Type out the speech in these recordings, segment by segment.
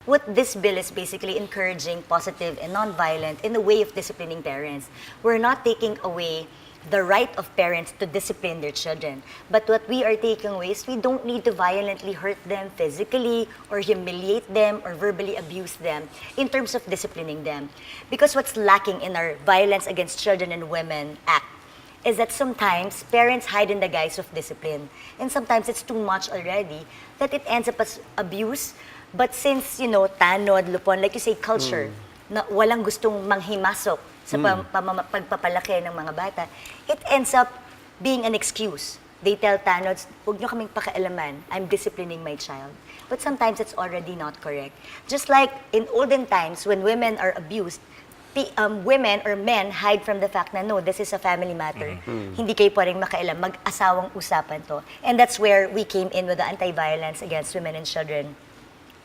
what this bill is basically encouraging positive and non-violent in the way of disciplining parents. We're not taking away the right of parents to discipline their children. But what we are taking away is we don't need to violently hurt them physically or humiliate them or verbally abuse them in terms of disciplining them. Because what's lacking in our Violence Against Children and Women Act is that sometimes parents hide in the guise of discipline. And sometimes it's too much already that it ends up as abuse. But since, tanod, lupon, like you say, culture, na walang gustong manghimasok sa pagpapalaki ng mga bata, it ends up being an excuse. They tell tanods, huwag nyo kaming pakialaman, I'm disciplining my child. But sometimes it's already not correct. Just like in olden times, when women are abused, women or men hide from the fact na, no, this is a family matter. Hindi kayo pwedeng makialam, mag-asawang usapan to. And that's where we came in with the Anti-Violence Against Women and Children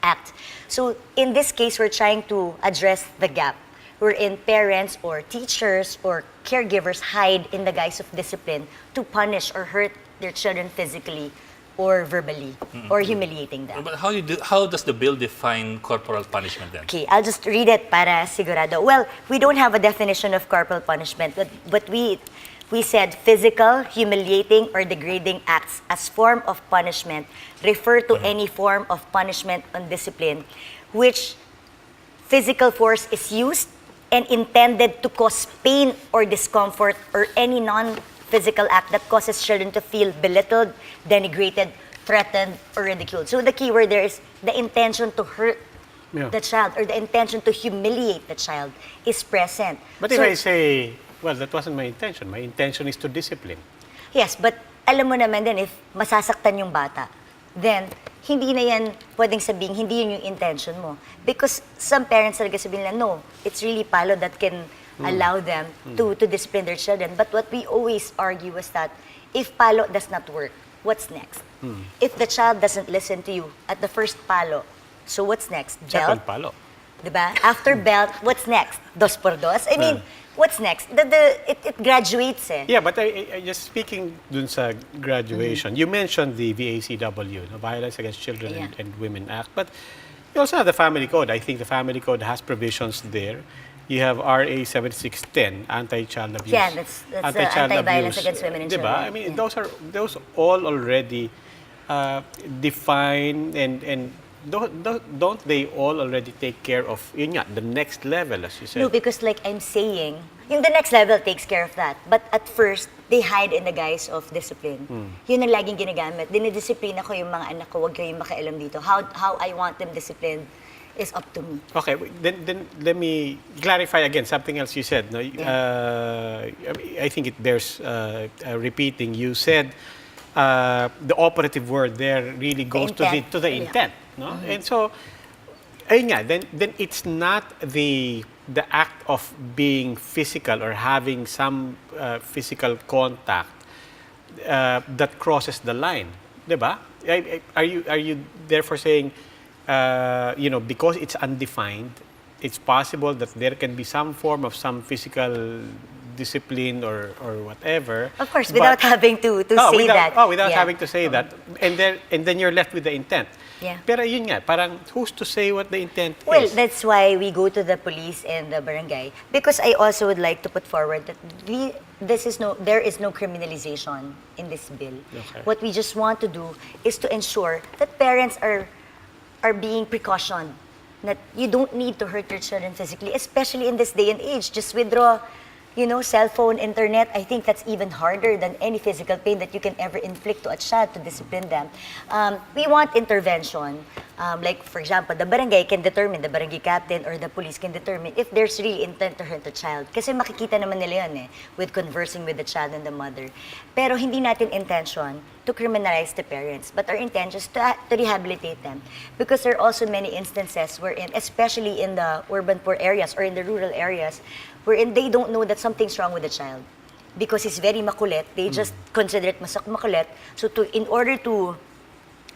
Act. So in this case, we're trying to address the gap wherein parents or teachers or caregivers hide in the guise of discipline to punish or hurt their children physically or verbally or humiliating them. But how does the bill define corporal punishment then? Okay, I'll just read it para sigurado. Well, we don't have a definition of corporal punishment, but we said physical, humiliating, or degrading acts as form of punishment refer to any form of punishment or discipline which physical force is used and intended to cause pain or discomfort or any non-physical act that causes children to feel belittled, denigrated, threatened, or ridiculed. So the key word there is the intention to hurt the child or the intention to humiliate the child is present. But if I say, well, that wasn't my intention. My intention is to discipline. Yes, but alam mo naman din if masasaktan yung bata, then hindi na yan pwedeng sabihin, hindi yun yung intention mo. Because some parents talaga sabihin nila, no, it's really palo that can allow them to discipline their children. But what we always argue is that if palo does not work, what's next? If the child doesn't listen to you at the first palo, so what's next? Belt? Second palo. Diba? After belt, what's next? Dos por dos? I mean, what's next? It graduates eh. Yeah, but I just speaking dun sa graduation, you mentioned the VACW, the Violence Against Children and Women Act, but you also have the Family Code. I think the Family Code has provisions there. You have RA 7610, anti-child abuse. Yeah, that's anti-violence against women and children. I mean, those all already define and don't they all already take care of yun nga, the next level, as you said? No, because like I'm saying, yung the next level takes care of that. But at first, they hide in the guise of discipline. Yun ang laging ginagamit. Dinidisiplina ko yung mga anak ko, huwag kayong makialam dito. How I want them disciplined is up to me. Okay, then let me clarify again something else you said. No? I think it bears repeating. You said the operative word there really goes to the intent. No? And so, ayun nga, then it's not the act of being physical or having some physical contact that crosses the line, diba? Are you therefore saying, because it's undefined, it's possible that there can be some form of some physical discipline or whatever. Of course, without having to say that. Without having to say that. And then you're left with the intent. Yeah. Pero yun nga, parang who's to say what the intent is? Well, that's why we go to the police and the barangay. Because I also would like to put forward that there is no criminalization in this bill. Okay. What we just want to do is to ensure that parents are being precautioned, that you don't need to hurt your children physically, especially in this day and age. Just withdraw, cell phone, internet. I think that's even harder than any physical pain that you can ever inflict to a child to discipline them. We want intervention. Like, for example, the barangay can determine, the barangay captain or the police can determine if there's really intent to hurt the child. Kasi makikita naman nila yun with conversing with the child and the mother. Pero hindi natin intention to criminalize the parents, but our intention is to rehabilitate them. Because there are also many instances wherein, especially in the urban poor areas or in the rural areas, wherein they don't know that something's wrong with the child. Because he's very makulit, they just consider it makulit. So in order to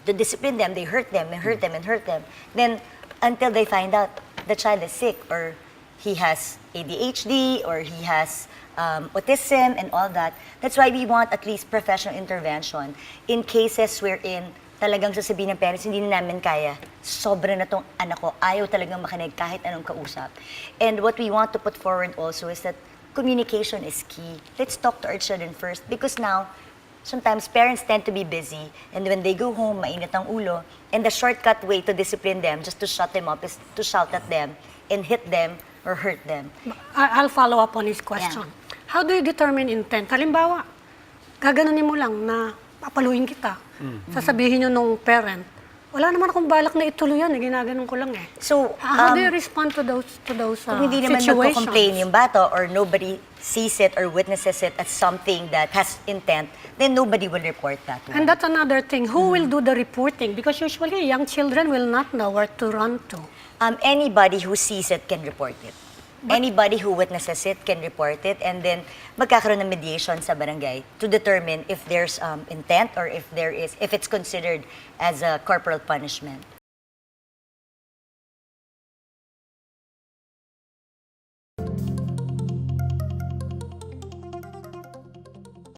discipline them, they hurt them and hurt them and hurt them. Then, until they find out the child is sick or he has ADHD or he has autism and all that. That's why we want at least professional intervention in cases wherein talagang sasabihin ng parents, hindi na namin kaya. Sobra na tong anak ko. Ayaw talagang makinig kahit anong kausap. And what we want to put forward also is that communication is key. Let's talk to our children first because now, sometimes parents tend to be busy and when they go home, mainit ang ulo. And the shortcut way to discipline them, just to shut them up, is to shout at them and hit them or hurt them. I'll follow up on his question. How do you determine intent? Halimbawa, gaganunin mo lang na papaluin kita. Sasabihin nyo nung parent, wala naman akong balak na ituloy yan, ginaganon ko lang eh. So, How do you respond to those kung hindi naman situations? magko-complain yung bata or nobody sees it or witnesses it as something that has intent, then nobody will report that one. And that's another thing. Who will do the reporting? Because usually young children will not know where to run to. Anybody who sees it can report it. Anybody who witnesses it can report it, and then magkakaroon ng mediation sa barangay to determine if there's intent or if it's considered as a corporal punishment.